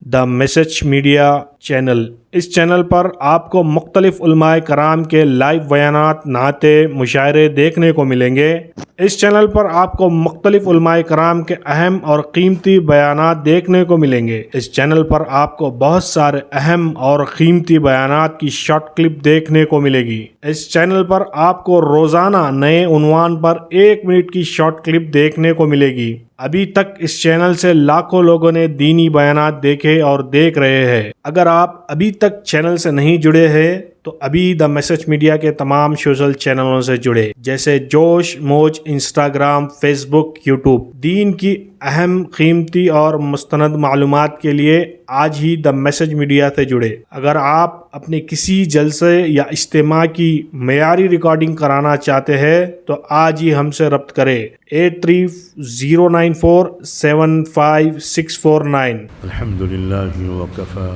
دا message media channel. اس channel پر آپ کو مختلف علماء کرام کے لائیو بیانات، نعتیں، مشاعرے دیکھنے کو ملیں گے۔ اس چینل پر آپ کو مختلف علماء کرام کے اہم اور قیمتی بیانات دیکھنے کو ملیں گے۔ اس چینل پر آپ کو بہت سارے اہم اور قیمتی بیانات کی شارٹ کلپ دیکھنے کو ملے گی۔ اس چینل پر آپ کو روزانہ نئے عنوان پر 1 منٹ کی شارٹ کلپ دیکھنے کو ملے گی۔ ابھی تک اس چینل سے لاکھوں لوگوں نے دینی بیانات دیکھے اور دیکھ رہے ہیں۔ اگر آپ ابھی تک چینل سے نہیں جڑے ہیں تو ابھی دا میسج میڈیا کے تمام سوشل چینلوں سے جڑے، جیسے جوش، موج، انسٹاگرام، فیس بک، یوٹیوب۔ دین کی اہم، قیمتی اور مستند معلومات کے لیے آج ہی دا میسج میڈیا سے جڑے۔ اگر آپ اپنے کسی جلسے یا اجتماع کی معیاری ریکارڈنگ کرانا چاہتے ہیں تو آج ہی ہم سے رابطہ کریں۔ 8309475649۔ الحمد لله وكفى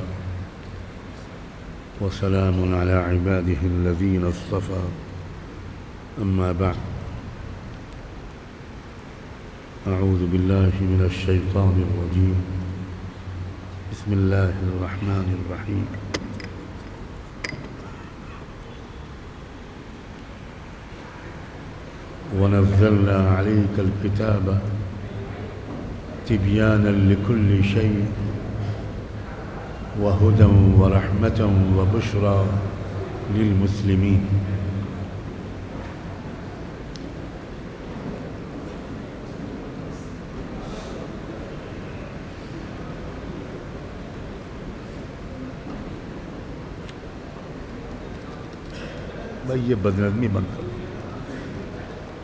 وسلام على عباده الذين اصطفى، أما بعد، أعوذ بالله من الشيطان الرجيم، بسم الله الرحمن الرحيم۔ ونزلنا عليك الكتاب تبيانا لكل شيء وهدى ورحمة وبشرى للمسلمين۔ بھائی یہ بدنظمی بند کرو،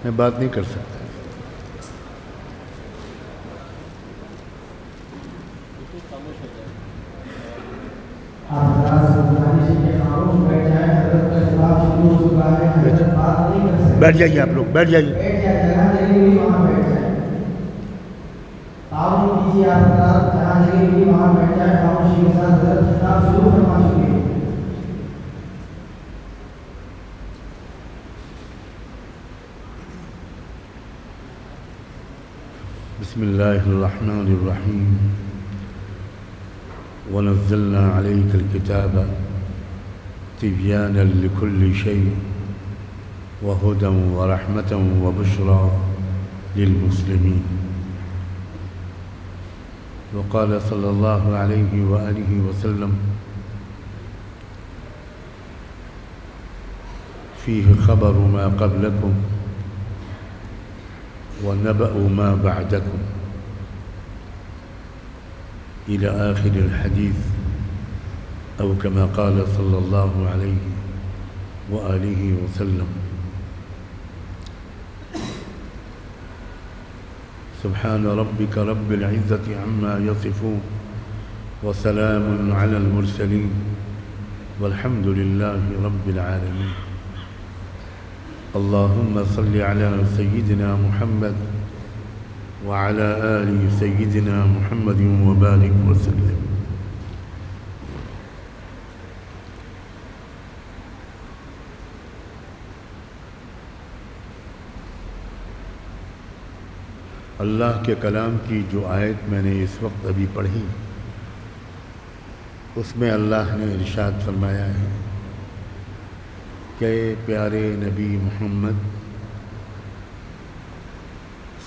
میں بات نہیں کر سکتا۔ بیٹھ جائیے، آپ لوگ بیٹھ جائیے۔ بسم الله الرحمن الرحيم۔ ونزلنا عليك الكتاب تبيانا لكل شيء وهدى ورحمة وبشرى للمسلمين۔ وقال صلى الله عليه وآله وسلم فيه خبر ما قبلكم ونبأ ما بعدكم، إلى آخر الحديث، أو كما قال صلى الله عليه وآله وسلم۔ سبحان ربك رب العزة عما يصفون، وسلام على المرسلين، والحمد لله رب العالمين۔ اللهم صل على سيدنا محمد وعلى آل سيدنا محمد وبارك وسلم۔ اللہ کے کلام کی جو آیت میں نے اس وقت ابھی پڑھی، اس میں اللہ نے ارشاد فرمایا ہے کہ پیارے نبی محمد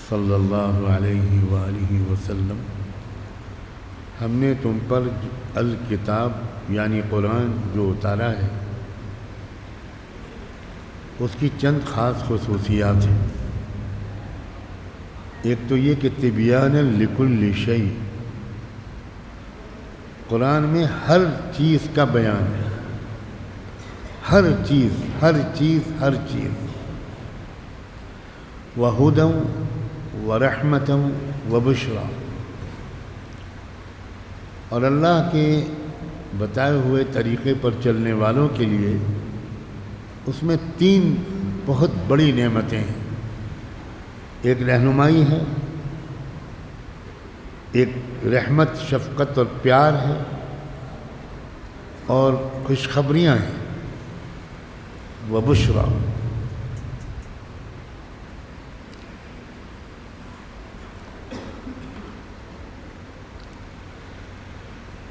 صلی اللہ علیہ وآلہ وسلم، ہم نے تم پر الکتاب یعنی قرآن جو اتارا ہے اس کی چند خاص خصوصیات ہیں۔ ایک تو یہ کہ تبیانا لکل شیء، قرآن میں ہر چیز کا بیان ہے، ہر چیز ہر چیز ہر چیز۔ وہدی ورحمۃ وبشریٰ، اور اللہ کے بتائے ہوئے طریقے پر چلنے والوں کے لیے اس میں 3 بہت بڑی نعمتیں ہیں۔ ایک رہنمائی ہے، ایک رحمت، شفقت اور پیار ہے، اور خوشخبریاں ہیں، وبشریٰ۔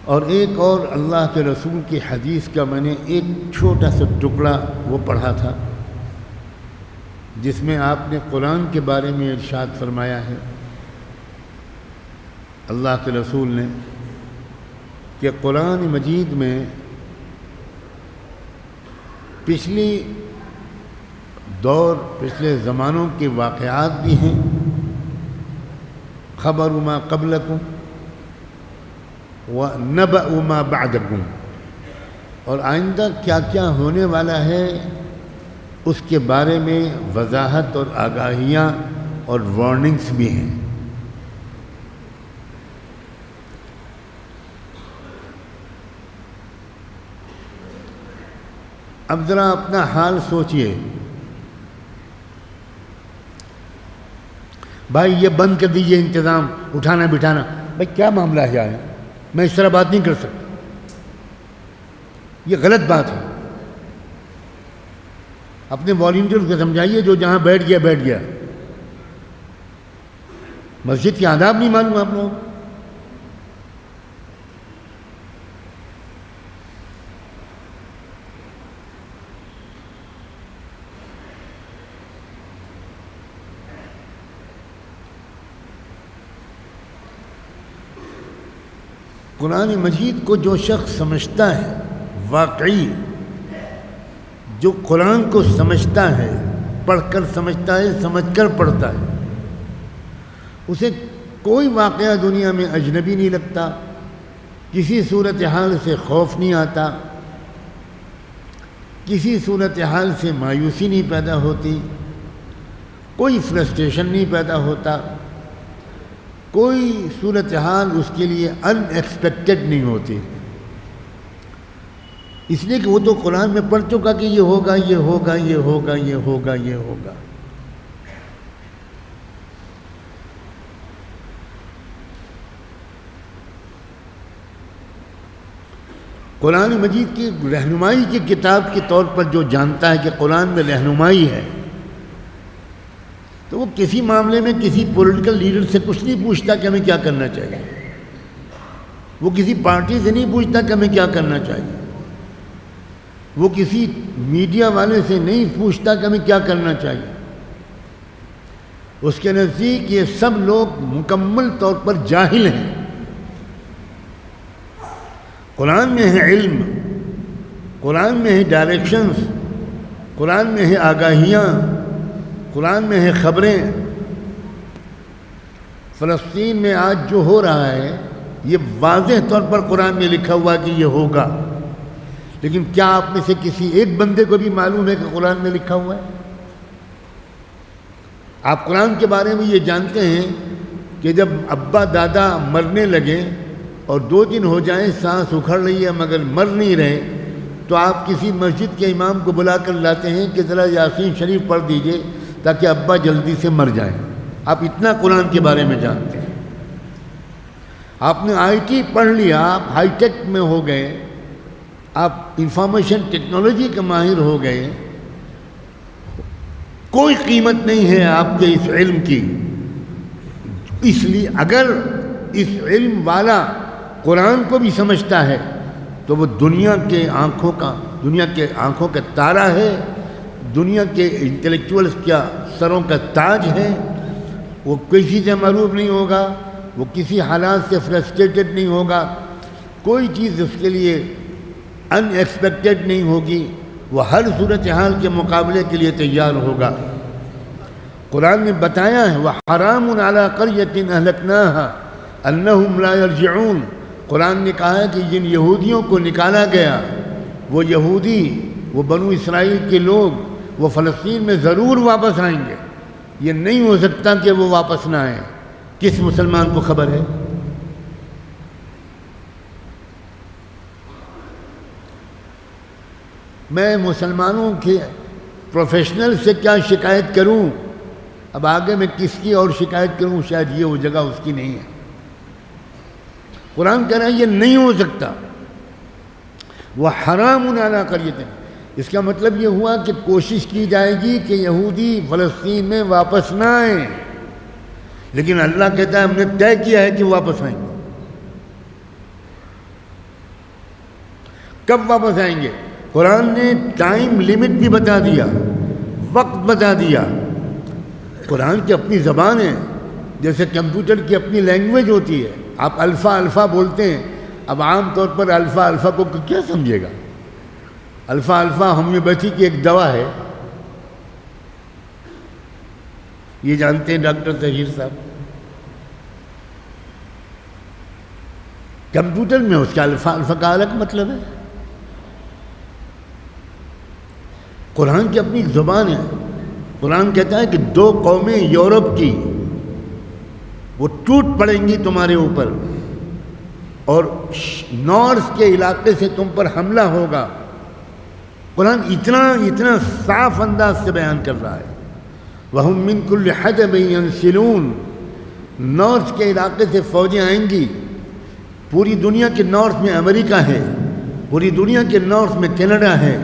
اور ایک اور اللہ کے رسول کی حدیث کا میں نے ایک چھوٹا سا ٹکڑا وہ پڑھا تھا، جس میں آپ نے قرآن کے بارے میں ارشاد فرمایا ہے، اللہ کے رسول نے، کہ قرآن مجید میں پچھلی دور، پچھلے زمانوں کے واقعات بھی ہیں، خبر ما قبلکم وَنَبَأُ مَا بَعْدَكُمْ، اور آئندہ کیا کیا ہونے والا ہے اس کے بارے میں وضاحت اور آگاہیاں اور وارننگز بھی ہیں۔ اب ذرا اپنا حال سوچئے، بھائی یہ بند کر دیجئے انتظام اٹھانا بٹھانا، بھائی کیا معاملہ ہے یار، میں اس طرح بات نہیں کر سکتا، یہ غلط بات ہے۔ اپنے والنٹیئرز کو سمجھائیے، جو جہاں بیٹھ گیا بیٹھ گیا، مسجد کے آداب نہیں معلوم آپ لوگوں کو؟ قرآن مجید کو جو شخص سمجھتا ہے، واقعی جو قرآن کو سمجھتا ہے، پڑھ کر سمجھتا ہے، سمجھ کر پڑھتا ہے، اسے کوئی واقعہ دنیا میں اجنبی نہیں لگتا، کسی صورتحال سے خوف نہیں آتا، کسی صورتحال سے مایوسی نہیں پیدا ہوتی، کوئی فرسٹریشن نہیں پیدا ہوتا، کوئی صورتحال اس کے لیے ان ایکسپیکٹڈ نہیں ہوتی، اس لیے کہ وہ تو قرآن میں پڑھ چکا کہ یہ ہوگا، یہ ہوگا، یہ ہوگا، یہ ہوگا، یہ ہوگا۔ قرآن مجید کی رہنمائی کی کتاب کے طور پر جو جانتا ہے کہ قرآن میں رہنمائی ہے، تو وہ کسی معاملے میں کسی پولیٹیکل لیڈر سے کچھ نہیں پوچھتا کہ ہمیں کیا کرنا چاہیے، وہ کسی پارٹی سے نہیں پوچھتا کہ ہمیں کیا کرنا چاہیے، وہ کسی میڈیا والے سے نہیں پوچھتا کہ ہمیں کیا کرنا چاہیے۔ اس کے نزدیک یہ سب لوگ مکمل طور پر جاہل ہیں۔ قرآن میں ہے علم، قرآن میں ہے ڈائریکشنز، قرآن میں ہے آگاہیاں، قرآن میں ہے خبریں۔ فلسطین میں آج جو ہو رہا ہے یہ واضح طور پر قرآن میں لکھا ہوا کہ یہ ہوگا، لیکن کیا آپ میں سے کسی ایک بندے کو بھی معلوم ہے کہ قرآن میں لکھا ہوا ہے؟ آپ قرآن کے بارے میں یہ جانتے ہیں کہ جب ابا دادا مرنے لگے اور 2 دن ہو جائیں، سانس اکھڑ رہی ہے مگر مر نہیں رہے، تو آپ کسی مسجد کے امام کو بلا کر لاتے ہیں کہ ذرا یاسین شریف پڑھ دیجئے تاکہ ابا جلدی سے مر جائیں۔ آپ اتنا قرآن کے بارے میں جانتے ہیں۔ آپ نے آئی ٹی پڑھ لیا، آپ ہائی ٹیک میں ہو گئے، آپ انفارمیشن ٹیکنالوجی کے ماہر ہو گئے، کوئی قیمت نہیں ہے آپ کے اس علم کی۔ اس لیے اگر اس علم والا قرآن کو بھی سمجھتا ہے تو وہ دنیا کے آنکھوں کا تارا ہے، دنیا کے انٹلیکچوئلز کا سروں کا تاج ہے۔ وہ کسی سے معروف نہیں ہوگا، وہ کسی حالات سے فرسٹریٹڈ نہیں ہوگا، کوئی چیز اس کے لیے ان ایکسپیکٹڈ نہیں ہوگی، وہ ہر صورتحال کے مقابلے کے لیے تیار ہوگا۔ قرآن نے بتایا ہے وَحَرَامٌ عَلَىٰ قَرْيَةٍ أَهْلَكْنَاهَا أَنَّهُمْ لَا يَرْجِعُونَ۔ قرآن نے کہا ہے کہ جن یہودیوں کو نکالا گیا، وہ یہودی، وہ بنو اسرائیل کے لوگ، وہ فلسطین میں ضرور واپس آئیں گے، یہ نہیں ہو سکتا کہ وہ واپس نہ آئیں۔ کس مسلمان کو خبر ہے؟ میں مسلمانوں کے پروفیشنل سے کیا شکایت کروں؟ اب آگے میں کس کی اور شکایت کروں؟ شاید یہ وہ جگہ اس کی نہیں ہے۔ قرآن کہہ رہا ہے یہ نہیں ہو سکتا۔ وَحَرَامٌ عَلَىٰ قَرْيَةٍ، اس کا مطلب یہ ہوا کہ کوشش کی جائے گی کہ یہودی فلسطین میں واپس نہ آئیں، لیکن اللہ کہتا ہے ہم نے طے کیا ہے کہ واپس آئیں گے۔ کب واپس آئیں گے؟ قرآن نے ٹائم لیمٹ بھی بتا دیا، وقت بتا دیا۔ قرآن کی اپنی زبان ہے، جیسے کمپیوٹر کی اپنی لینگویج ہوتی ہے۔ آپ الفا الفا بولتے ہیں، اب عام طور پر الفا الفا کو کیا سمجھے گا؟ الفا الفا ہومیوپیتھی کی ایک دوا ہے، یہ جانتے ہیں ڈاکٹر طاہر صاحب؟ کمپیوٹر میں اس کا الفا الفا کا الگ مطلب ہے۔ قرآن کی اپنی زبان ہے۔ قرآن کہتا ہے کہ 2 قومیں یورپ کی وہ ٹوٹ پڑیں گی تمہارے اوپر، اور نارتھ کے علاقے سے تم پر حملہ ہوگا۔ قرآن اتنا صاف انداز سے بیان کر رہا ہے۔ وَهُم مِّن كُلِّ حَدَبٍ يَنْسِلُونَ، نارتھ کے علاقے سے فوجیں آئیں گی۔ پوری دنیا کے نارتھ میں امریکہ ہے، پوری دنیا کے نارتھ میں کینیڈا ہے،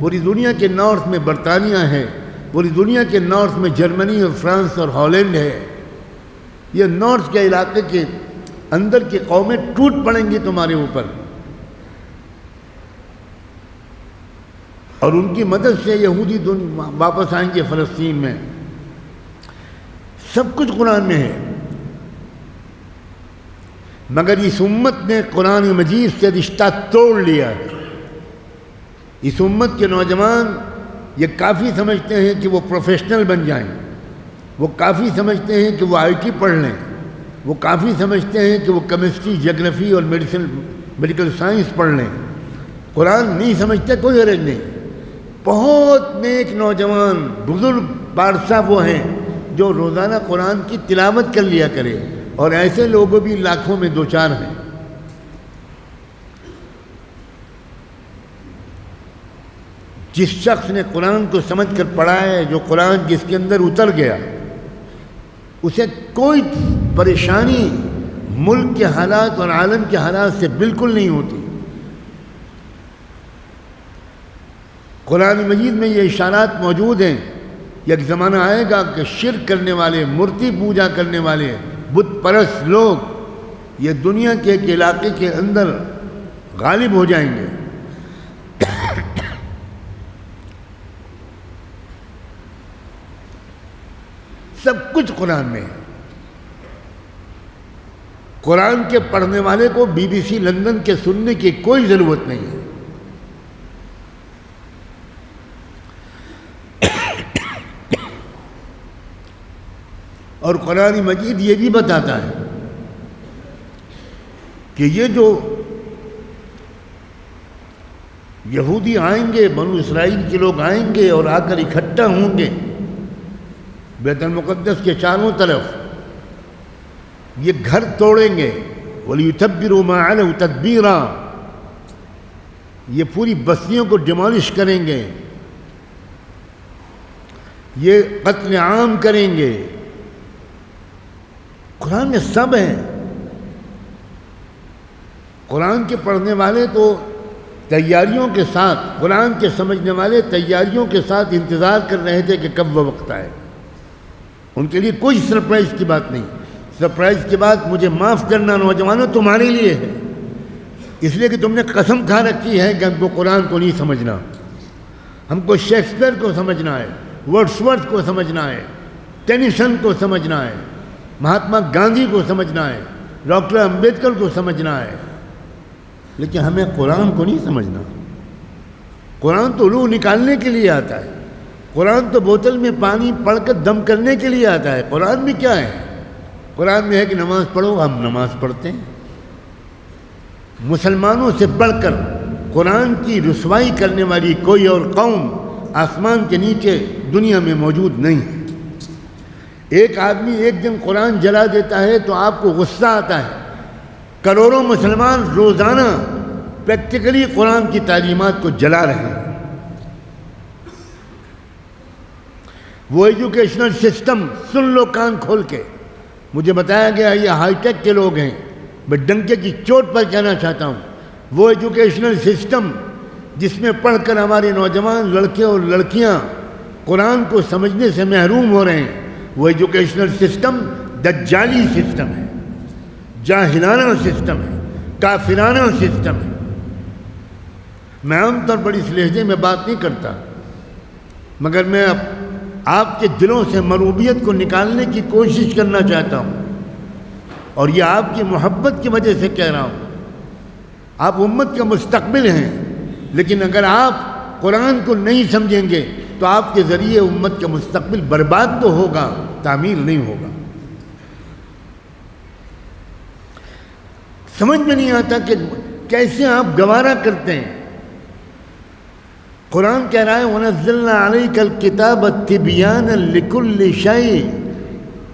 پوری دنیا کے نارتھ میں برطانیہ ہے، پوری دنیا کے نارتھ میں جرمنی اور فرانس اور ہالینڈ ہے۔ یہ نارتھ کے علاقے کے اندر کی قومیں ٹوٹ پڑیں گی تمہارے اوپر، اور ان کی مدد سے یہودی واپس آئیں گے فلسطین میں۔ سب کچھ قرآن میں ہے، مگر اس امت نے قرآن مجید سے رشتہ توڑ لیا ہے۔ اس امت کے نوجوان یہ کافی سمجھتے ہیں کہ وہ پروفیشنل بن جائیں، وہ کافی سمجھتے ہیں کہ وہ آئی ٹی پڑھ لیں، وہ کافی سمجھتے ہیں کہ وہ کیمسٹری، جیوگرافی اور میڈیکل سائنس پڑھ لیں۔ قرآن نہیں سمجھتے، کوئی حرج نہیں۔ بہت نیک نوجوان بزرگ بادشاہ وہ ہیں جو روزانہ قرآن کی تلاوت کر لیا کرے، اور ایسے لوگوں بھی لاکھوں میں 2-4 ہیں۔ جس شخص نے قرآن کو سمجھ کر پڑھا ہے، جو قرآن جس کے اندر اتر گیا، اسے کوئی پریشانی ملک کے حالات اور عالم کے حالات سے بالکل نہیں ہوتی۔ قرآن مجید میں یہ اشارات موجود ہیں۔ ایک زمانہ آئے گا کہ شرک کرنے والے، مورتی پوجا کرنے والے، بت پرست لوگ یہ دنیا کے ایک علاقے کے اندر غالب ہو جائیں گے۔ سب کچھ قرآن میں ہے۔ قرآن کے پڑھنے والے کو BBC لندن کے سننے کی کوئی ضرورت نہیں ہے۔ اور قرآن مجید یہ بھی بتاتا ہے کہ یہ جو یہودی آئیں گے، بنو اسرائیل کے لوگ آئیں گے اور آ کر اکٹھا ہوں گے بیت المقدس کے چاروں طرف، یہ گھر توڑیں گے، وَلِيُتَبِّرُوا مَا عَلَوْا تَدْبِيرًا، یہ پوری بستیوں کو ڈیمالش کریں گے، یہ قتل عام کریں گے۔ قرآن میں سب ہیں۔ قرآن کے پڑھنے والے تو تیاریوں کے ساتھ، قرآن کے سمجھنے والے تیاریوں کے ساتھ انتظار کر رہے تھے کہ کب وہ وقت آئے۔ ان کے لیے کوئی سرپرائز کی بات نہیں۔ سرپرائز کی بات مجھے معاف کرنا نوجوانوں تمہارے لیے ہے، اس لیے کہ تم نے قسم کھا رکھی ہے کہ ہم کو قرآن کو نہیں سمجھنا، ہم کو شیکسپیئر کو سمجھنا ہے، ورڈسورتھ کو سمجھنا ہے، ٹینیسن کو سمجھنا ہے، مہاتما گاندھی کو سمجھنا ہے، ڈاکٹر امبیڈکر کو سمجھنا ہے، لیکن ہمیں قرآن کو نہیں سمجھنا۔ قرآن تو روح نکالنے کے لیے آتا ہے، قرآن تو بوتل میں پانی پڑھ کر دم کرنے کے لیے آتا ہے۔ قرآن میں کیا ہے؟ قرآن میں ہے کہ نماز پڑھو، ہم نماز پڑھتے ہیں۔ مسلمانوں سے بڑھ کر قرآن کی رسوائی کرنے والی کوئی اور قوم آسمان کے نیچے دنیا میں موجود نہیں ہے۔ ایک آدمی ایک دن قرآن جلا دیتا ہے تو آپ کو غصہ آتا ہے، کروڑوں مسلمان روزانہ پریکٹیکلی قرآن کی تعلیمات کو جلا رہے ہیں۔ وہ ایجوکیشنل سسٹم، سن لو کان کھول کے، مجھے بتایا گیا یہ ہائی ٹیک کے لوگ ہیں، میں ڈنکے کی چوٹ پر کہنا چاہتا ہوں، وہ ایجوکیشنل سسٹم جس میں پڑھ کر ہمارے نوجوان لڑکے اور لڑکیاں قرآن کو سمجھنے سے محروم ہو رہے ہیں، وہ ایجوکیشنل سسٹم دجالی سسٹم ہے، جاہلانہ سسٹم ہے، کافرانہ سسٹم ہے۔ میں عام طور پر اس لہجے میں بات نہیں کرتا، مگر میں اب آپ کے دلوں سے مروبیت کو نکالنے کی کوشش کرنا چاہتا ہوں، اور یہ آپ کی محبت کی وجہ سے کہہ رہا ہوں۔ آپ امت کا مستقبل ہیں، لیکن اگر آپ قرآن کو نہیں سمجھیں گے تو آپ کے ذریعے امت کا مستقبل برباد تو ہوگا، تعمیر نہیں ہوگا۔ سمجھ میں نہیں آتا کہ کیسے آپ گوارا کرتے ہیں۔ قرآن کہہ رہا ہے وَنَزَّلْنَا عَلَيْكَ الْكِتَابَ تِبْيَانًا لِكُلِّ شَيْءٍ،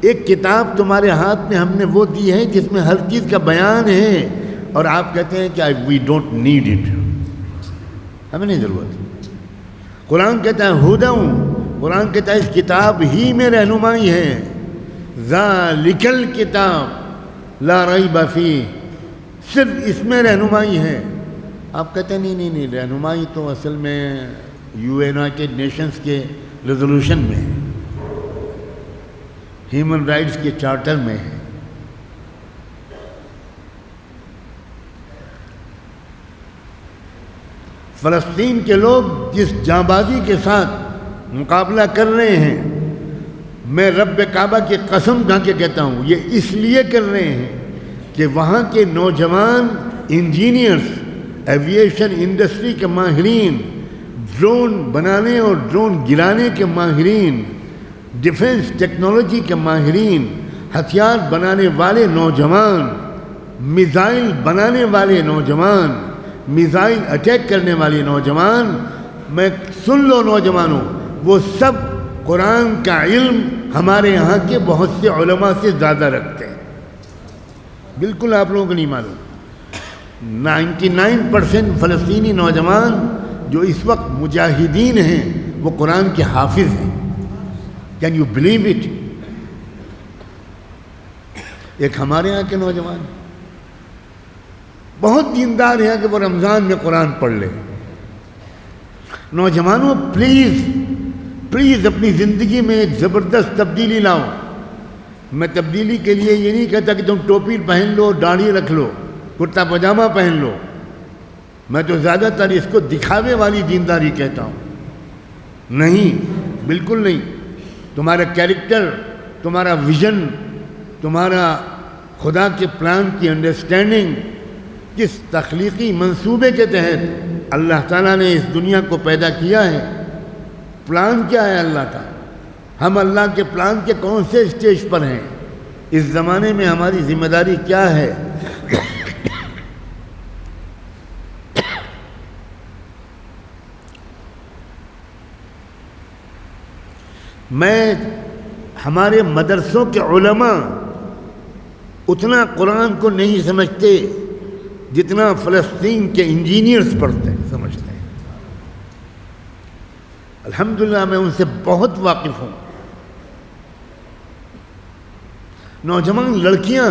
ایک کتاب تمہارے ہاتھ میں ہم نے وہ دی ہے جس میں ہر چیز کا بیان ہے، اور آپ کہتے ہیں کہ وی ڈونٹ نیڈ اٹ، ہمیں نہیں ضرورت۔ قرآن کہتا ہے ہدی، قرآن کہتا ہے اس کتاب ہی میں رہنمائی ہے، ذَلِكَ الْكِتَابُ لَا رَيْبَ فِيهِ، صرف اس میں رہنمائی ہے۔ آپ کہتے ہیں نہیں، رہنمائی تو اصل میں یونائٹڈ نیشنز کے ریزولوشن میں ہے، ہیومن رائٹس کے چارٹر میں ہے۔ فلسطین کے لوگ جس جانبازی کے ساتھ مقابلہ کر رہے ہیں، میں رب کعبہ کی قسم کھا کے کہتا ہوں یہ اس لیے کر رہے ہیں کہ وہاں کے نوجوان انجینئرز، ایویشن انڈسٹری کے ماہرین، ڈرون بنانے اور ڈرون گرانے کے ماہرین، ڈیفنس ٹیکنالوجی کے ماہرین، ہتھیار بنانے والے نوجوان، میزائل بنانے والے نوجوان، میزائل اٹیک کرنے والے نوجوان، میں سن لو نوجوانوں، وہ سب قرآن کا علم ہمارے یہاں کے بہت سے علماء سے زیادہ رکھتے ہیں۔ بالکل آپ لوگوں کو نہیں معلوم، 99% فلسطینی نوجوان جو اس وقت مجاہدین ہیں وہ قرآن کے حافظ ہیں۔ Can you believe it? ایک ہمارے یہاں کے نوجوان بہت دیندار ہیں کہ وہ رمضان میں قرآن پڑھ لیں۔ نوجوانوں پلیز اپنی زندگی میں ایک زبردست تبدیلی لاؤ۔ میں تبدیلی کے لیے یہ نہیں کہتا کہ تم ٹوپی پہن لو، داڑھی رکھ لو، کرتا پاجامہ پہن لو، میں تو زیادہ تر اس کو دکھاوے والی دینداری کہتا ہوں۔ نہیں، بالکل نہیں۔ تمہارا کیریکٹر، تمہارا ویژن، تمہارا خدا کے پلان کی انڈرسٹینڈنگ، کس تخلیقی منصوبے کے تحت اللہ تعالیٰ نے اس دنیا کو پیدا کیا ہے، پلان کیا ہے اللہ کا، ہم اللہ کے پلان کے کون سے اسٹیج پر ہیں، اس زمانے میں ہماری ذمہ داری کیا ہے۔ میں ہمارے مدرسوں کے علماء اتنا قرآن کو نہیں سمجھتے جتنا فلسطین کے انجینئرز سمجھتے ہیں۔ الحمدللہ میں ان سے بہت واقف ہوں۔ نوجوان لڑکیاں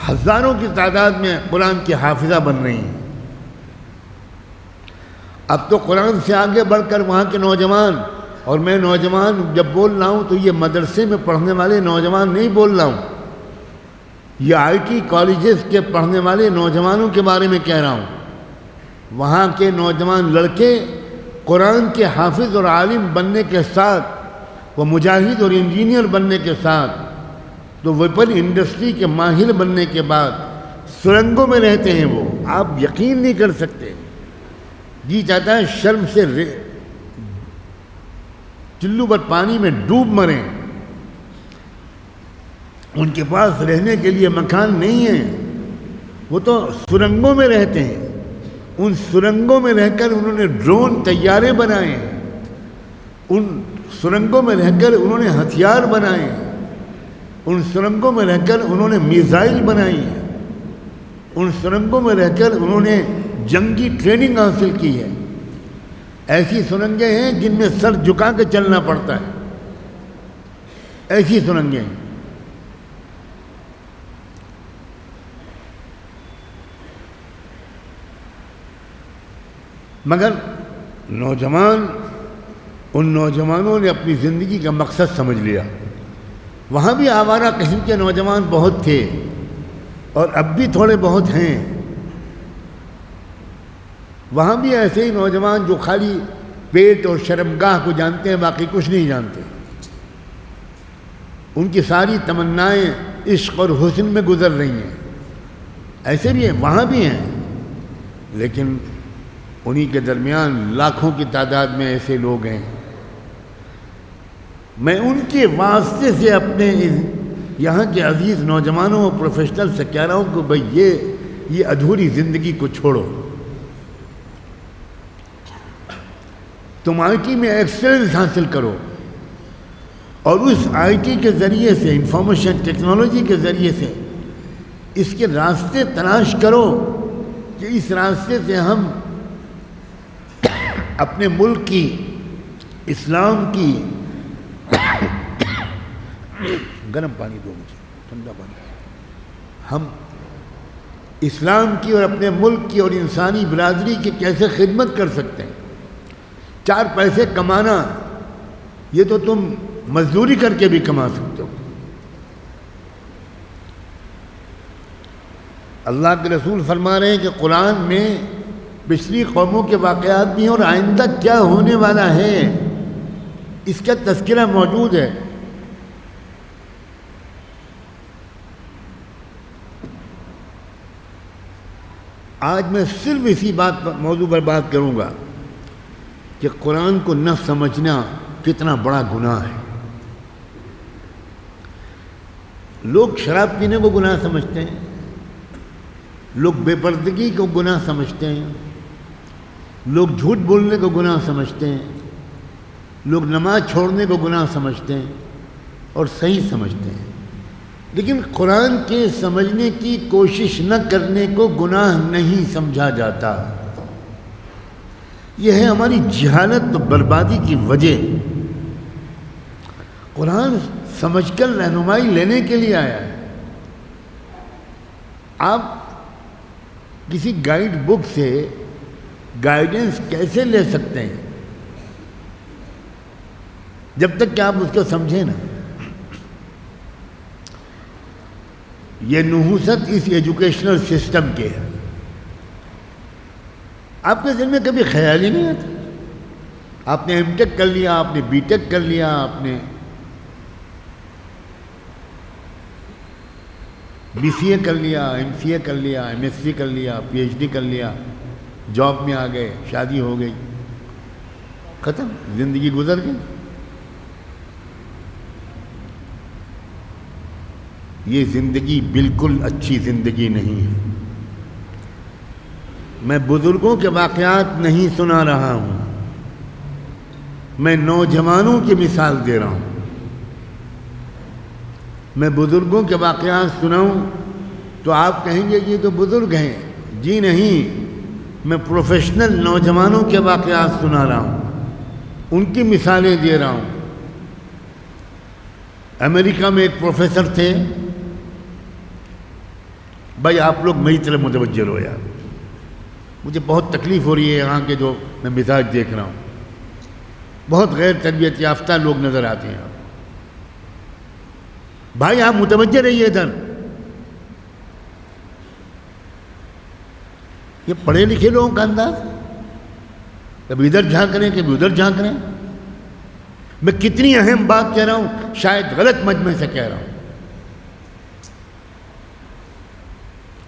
ہزاروں کی تعداد میں قرآن کی حافظہ بن رہی ہیں۔ اب تو قرآن سے آگے بڑھ کر وہاں کے نوجوان، اور میں نوجوان جب بول رہا ہوں تو یہ مدرسے میں پڑھنے والے نوجوان نہیں بول رہا ہوں، یہ آئی ٹی کالجز کے پڑھنے والے نوجوانوں کے بارے میں کہہ رہا ہوں۔ وہاں کے نوجوان لڑکے قرآن کے حافظ اور عالم بننے کے ساتھ، وہ مجاہد اور انجینئر بننے کے ساتھ، تو ویپن انڈسٹری کے ماہر بننے کے بعد سرنگوں میں رہتے ہیں۔ وہ آپ یقین نہیں کر سکتے، جی چاہتا ہے شرم سے چلو بھر پانی میں ڈوب مریں۔ ان کے پاس رہنے کے لیے مکان نہیں ہے، وہ تو سرنگوں میں رہتے ہیں۔ ان سرنگوں میں رہ کر انہوں نے ڈرون طیارے بنائے ہیں، ان سرنگوں میں رہ کر انہوں نے ہتھیار بنائے ہیں، ان سرنگوں میں رہ کر انہوں نے میزائل بنائی ہیں، ان سرنگوں میں رہ کر انہوں نے جنگی ٹریننگ حاصل کی ہے۔ ایسی سرنگیں ہیں جن میں سر جھکا کے چلنا پڑتا ہے، ایسی سرنگیں ہیں۔ مگر نوجوان، ان نوجوانوں نے اپنی زندگی کا مقصد سمجھ لیا۔ وہاں بھی آوارہ قسم کے نوجوان بہت تھے، اور اب بھی تھوڑے بہت ہیں، وہاں بھی ایسے ہی نوجوان جو خالی پیٹ اور شرمگاہ کو جانتے ہیں، باقی کچھ نہیں جانتے، ان کی ساری تمنائیں عشق اور حسن میں گزر رہی ہیں، ایسے بھی ہیں، وہاں بھی ہیں، لیکن انہی کے درمیان لاکھوں کی تعداد میں ایسے لوگ ہیں۔ میں ان کے واسطے سے اپنے یہاں کے عزیز نوجوانوں اور پروفیشنل سے کہہ رہا ہوں کہ بھئی یہ ادھوری زندگی کو چھوڑو، تم آئی ٹی میں ایکسلنس حاصل کرو، اور اس آئی ٹی کے ذریعے سے، انفارمیشن ٹیکنالوجی کے ذریعے سے اس کے راستے تلاش کرو کہ اس راستے سے ہم اپنے ملک کی، اسلام کی، گرم پانی دو مجھے، ٹھنڈا پانی، ہم اسلام کی اور اپنے ملک کی اور انسانی برادری کی کیسے خدمت کر سکتے ہیں۔ 4 پیسے کمانا یہ تو تم مزدوری کر کے بھی کما سکتے ہو۔ اللہ کے رسول فرما رہے ہیں کہ قرآن میں پچھلی قوموں کے واقعات بھی ہیں اور آئندہ کیا ہونے والا ہے اس کا تذکرہ موجود ہے۔ آج میں صرف اسی موضوع پر بات کروں گا کہ قرآن کو نہ سمجھنا کتنا بڑا گناہ ہے۔ لوگ شراب پینے کو گناہ سمجھتے ہیں، لوگ بے پردگی کو گناہ سمجھتے ہیں، لوگ جھوٹ بولنے کو گناہ سمجھتے ہیں، لوگ نماز چھوڑنے کو گناہ سمجھتے ہیں اور صحیح سمجھتے ہیں، لیکن قرآن کے سمجھنے کی کوشش نہ کرنے کو گناہ نہیں سمجھا جاتا۔ یہ ہے ہماری جہالت و بربادی کی وجہ۔ قرآن سمجھ کر رہنمائی لینے کے لیے آیا ہے۔ آپ کسی گائیڈ بک سے گائیڈنس کیسے لے سکتے ہیں جب تک کہ آپ اس کو سمجھیں نا۔ یہ نحوست اس ایجوکیشنل سسٹم کے ہے۔ آپ کے ذہن میں کبھی خیال ہی نہیں آتا۔ آپ نے ایم ٹیک کر لیا، آپ نے بی ٹیک کر لیا، آپ نے بی سی اے کر لیا، ایم سی اے کر لیا، ایم ایس سی کر لیا، پی ایچ ڈی کر لیا، جاب میں آ گئے، شادی ہو گئی، ختم، زندگی گزر گئی۔ یہ زندگی بالکل اچھی زندگی نہیں ہے۔ میں بزرگوں کے واقعات نہیں سنا رہا ہوں، میں نوجوانوں کی مثال دے رہا ہوں۔ میں بزرگوں کے واقعات سناؤں تو آپ کہیں گے یہ تو بزرگ ہیں۔ جی نہیں، میں پروفیشنل نوجوانوں کے واقعات سنا رہا ہوں، ان کی مثالیں دے رہا ہوں۔ امریکہ میں ایک پروفیسر تھے، بھائی آپ لوگ میری طرف متوجہ ہو یار، مجھے بہت تکلیف ہو رہی ہے یہاں کے جو میں مزاج دیکھ رہا ہوں، بہت غیر تربیت یافتہ لوگ نظر آتے ہیں۔ بھائی آپ متوجہ رہیے ادھر، یہ پڑھے لکھے لوگوں کا انداز، کبھی ادھر جھانک رہے ہیں کبھی ادھر جھانک رہے ہیں۔ میں کتنی اہم بات کہہ رہا ہوں، شاید غلط مجمع سے کہہ رہا ہوں،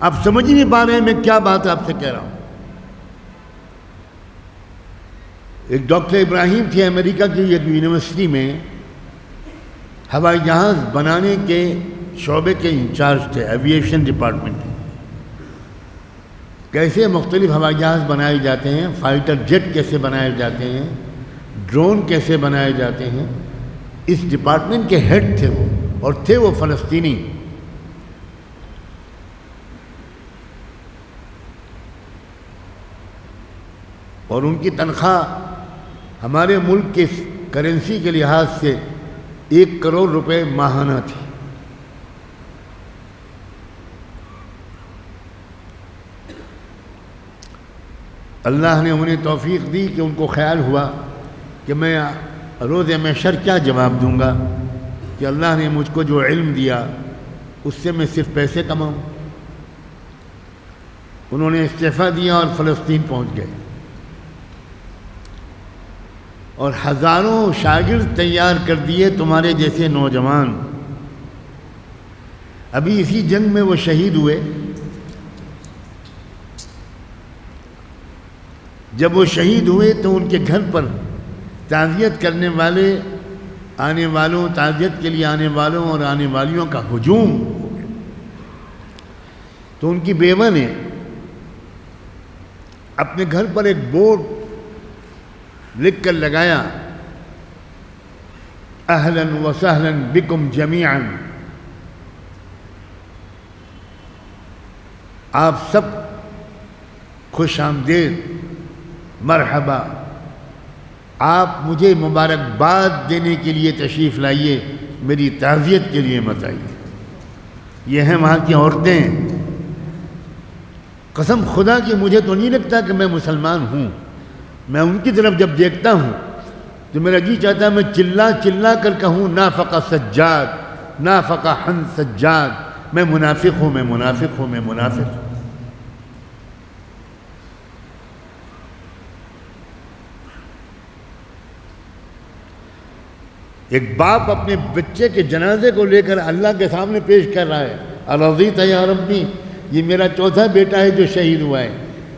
آپ سمجھ ہی نہیں پا رہے ہیں میں کیا بات آپ سے کہہ رہا ہوں۔ ایک ڈاکٹر ابراہیم تھے، امریکہ کی ایک یونیورسٹی میں ہوائی جہاز بنانے کے شعبے کے انچارج تھے، ایویشن ڈپارٹمنٹ۔ کیسے مختلف ہوائی جہاز بنائے جاتے ہیں، فائٹر جیٹ کیسے بنائے جاتے ہیں، ڈرون کیسے بنائے جاتے ہیں، اس ڈپارٹمنٹ کے ہیڈ تھے وہ، اور تھے وہ فلسطینی۔ اور ان کی تنخواہ ہمارے ملک کے کرنسی کے لحاظ سے 1 کروڑ روپے ماہانہ تھی۔ اللہ نے انہیں توفیق دی کہ ان کو خیال ہوا کہ میں روز محشر کیا جواب دوں گا کہ اللہ نے مجھ کو جو علم دیا اس سے میں صرف پیسے کماؤں۔ انہوں نے استعفیٰ دیا اور فلسطین پہنچ گئے۔ اور ہزاروں شاگرد تیار کر دیے تمہارے جیسے نوجوان. ابھی اسی جنگ میں وہ شہید ہوئے. جب وہ شہید ہوئے تو ان کے گھر پر تعزیت کرنے والے آنے والوں، تعزیت کے لیے آنے والوں اور آنے والیوں کا ہجوم ہو گیا. تو ان کی بیوہ نے اپنے گھر پر ایک بورڈ لکھ کر لگایا، اہلا وسہلا بکم جمیعا، آپ سب خوش آمدید، مرحبا، آپ مجھے مبارکباد دینے کے لیے تشریف لائیے، میری تعزیت کے لیے مت آئیے. یہ ہیں وہاں کی عورتیں. قسم خدا کی مجھے تو نہیں لگتا کہ میں مسلمان ہوں. میں ان کی طرف جب دیکھتا ہوں تو میرا جی چاہتا ہے میں چلا چلا کر کہوں نافق سجاد، نافق حن سجاد، میں منافق ہوں، میں منافق ہوں، میں منافق ہوں. ایک باپ اپنے بچے کے جنازے کو لے کر اللہ کے سامنے پیش کر رہا ہے، ارضیت یا ربی، یہ میرا چوتھا بیٹا ہے جو شہید ہوا ہے.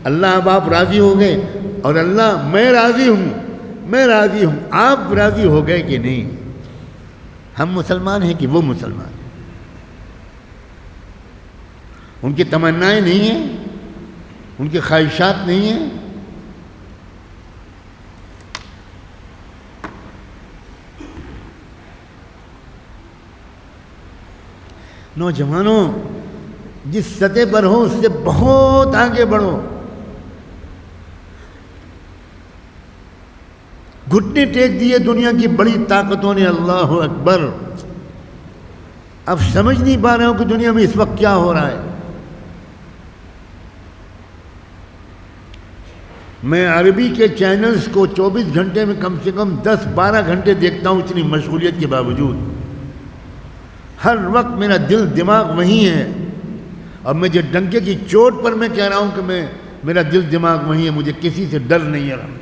اللہ اب آپ راضی ہو گئے؟ اور اللہ میں راضی ہوں، میں راضی ہوں. آپ راضی ہو گئے کہ نہیں؟ ہم مسلمان ہیں کہ وہ مسلمان ہیں؟ ان کی تمنائیں نہیں ہیں، ان کی خواہشات نہیں ہیں. نوجوانوں، جس سطح پر ہو اس سے بہت آگے بڑھو. گھٹنے ٹیک دیے دنیا کی بڑی طاقتوں نے، اللہ اکبر. اب سمجھ نہیں پا رہے ہو کہ دنیا میں اس وقت کیا ہو رہا ہے. میں عربی کے چینلز کو 24 گھنٹے میں کم سے کم 10-12 گھنٹے دیکھتا ہوں، اتنی مشغولیت کے باوجود. ہر وقت میرا دل دماغ وہیں ہے. اور مجھے ڈنکے کی چوٹ پر میں کہہ رہا ہوں کہ میرا دل دماغ وہیں ہے، مجھے کسی سے ڈر نہیں ہے. الحمدللہ.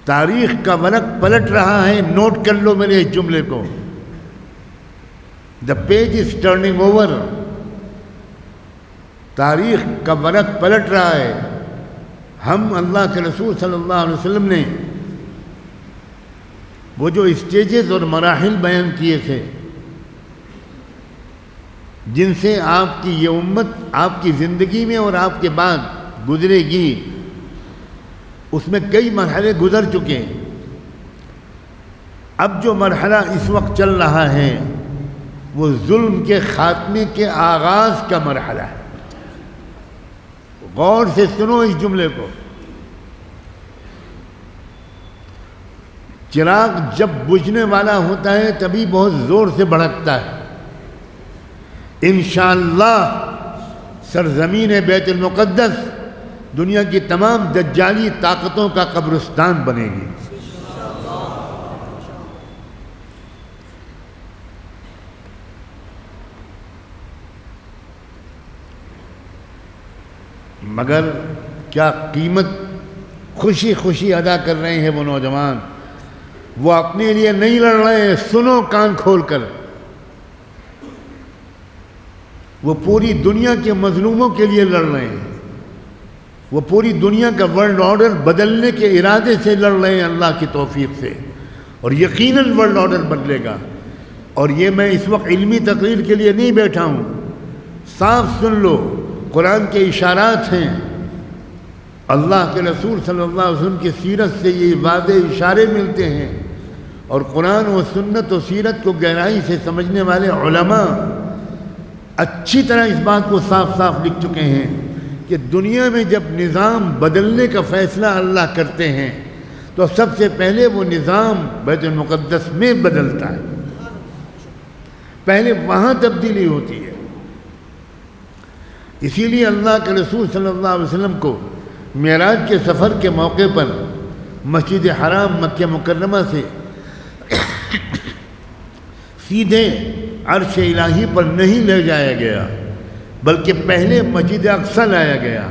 تاریخ کا ورق پلٹ رہا ہے. نوٹ کر لو میرے اس جملے کو. The page is turning over. تاریخ کا ورق پلٹ رہا ہے. ہم اللہ کے رسول صلی اللہ علیہ وسلم نے وہ جو اسٹیجز اور مراحل بیان کیے تھے جن سے آپ کی یہ امت آپ کی زندگی میں اور آپ کے بعد گزرے گی، اس میں کئی مرحلے گزر چکے ہیں. اب جو مرحلہ اس وقت چل رہا ہے وہ ظلم کے خاتمے کے آغاز کا مرحلہ ہے. غور سے سنو اس جملے کو. چراغ جب بجھنے والا ہوتا ہے تبھی بہت زور سے بھڑکتا ہے. انشاءاللہ سرزمین بیت المقدس دنیا کی تمام دجالی طاقتوں کا قبرستان بنے گی. مگر کیا قیمت خوشی خوشی ادا کر رہے ہیں وہ نوجوان. وہ اپنے لیے نہیں لڑ رہے ہیں. سنو کان کھول کر. وہ پوری دنیا کے مظلوموں کے لیے لڑ رہے ہیں. وہ پوری دنیا کا ورلڈ آرڈر بدلنے کے ارادے سے لڑ رہے ہیں اللہ کی توفیق سے. اور یقیناً ورلڈ آرڈر بدلے گا. اور یہ میں اس وقت علمی تقریر کے لیے نہیں بیٹھا ہوں. صاف سن لو، قرآن کے اشارات ہیں. اللہ کے رسول صلی اللہ علیہ وسلم کی سیرت سے یہ واضح اشارے ملتے ہیں. اور قرآن و سنت و سیرت کو گہرائی سے سمجھنے والے علماء اچھی طرح اس بات کو صاف صاف لکھ چکے ہیں کہ دنیا میں جب نظام بدلنے کا فیصلہ اللہ کرتے ہیں تو سب سے پہلے وہ نظام بیت المقدس میں بدلتا ہے. پہلے وہاں تبدیلی ہوتی ہے. اسی لیے اللہ کے رسول صلی اللہ علیہ وسلم کو معراج کے سفر کے موقع پر مسجد حرام مکہ مکرمہ سے سیدھے عرش الہی پر نہیں لے جایا گیا، بلکہ پہلے مسجد اقصی لایا گیا.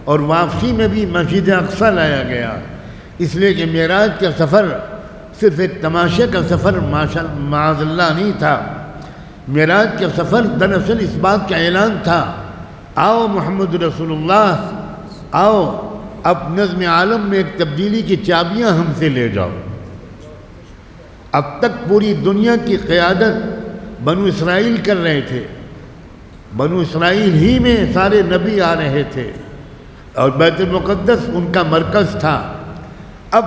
اور واپسی میں بھی مسجد اقصی لایا گیا، اس لیے کہ معراج کا سفر صرف ایک تماشے کا سفر معاذ اللہ نہیں تھا۔ معراج کا سفر دراصل اس بات کا اعلان تھا، آؤ محمد رسول اللہ، آؤ اب نظم عالم میں ایک تبدیلی کی چابیاں ہم سے لے جاؤ۔ اب تک پوری دنیا کی قیادت بنو اسرائیل کر رہے تھے، بنو اسرائیل ہی میں سارے نبی آ رہے تھے اور بیت المقدس ان کا مرکز تھا۔ اب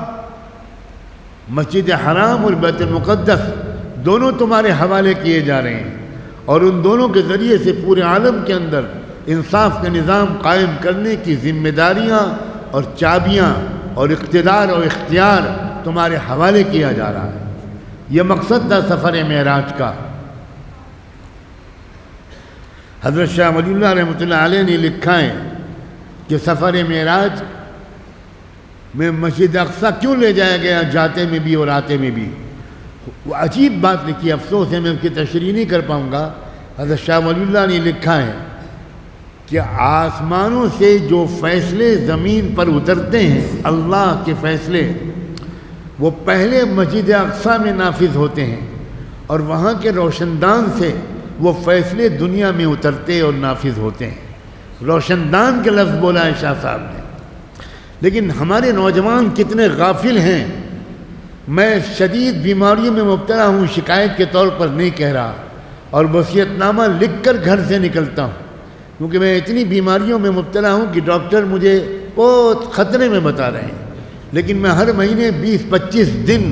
مسجد حرام اور بیت المقدس دونوں تمہارے حوالے کیے جا رہے ہیں، اور ان دونوں کے ذریعے سے پورے عالم کے اندر انصاف کا نظام قائم کرنے کی ذمہ داریاں اور چابیاں اور اقتدار اور اختیار تمہارے حوالے کیا جا رہا ہے۔ یہ مقصد تھا سفر معراج کا۔ حضرت شاہ ولی اللہ رحمۃ اللہ علیہ نے لکھا ہے کہ سفر معراج میں مسجد اقصی کیوں لے جایا گیا، جاتے میں بھی اور آتے میں بھی؟ وہ عجیب بات لکھی، افسوس ہے میں اس کی تشریح نہیں کر پاؤں گا۔ حضرت شاہ ولی اللہ نے لکھا ہے کہ آسمانوں سے جو فیصلے زمین پر اترتے ہیں، اللہ کے فیصلے، وہ پہلے مسجد اقصی میں نافذ ہوتے ہیں، اور وہاں کے روشن دان سے وہ فیصلے دنیا میں اترتے اور نافذ ہوتے ہیں۔ روشن دان کے لفظ بولا ہے شاہ صاحب نے۔ لیکن ہمارے نوجوان کتنے غافل ہیں۔ میں شدید بیماریوں میں مبتلا ہوں، شکایت کے طور پر نہیں کہہ رہا، اور وصیت نامہ لکھ کر گھر سے نکلتا ہوں، کیونکہ میں اتنی بیماریوں میں مبتلا ہوں کہ ڈاکٹر مجھے بہت خطرے میں بتا رہے ہیں، لیکن میں ہر مہینے 20-25 دن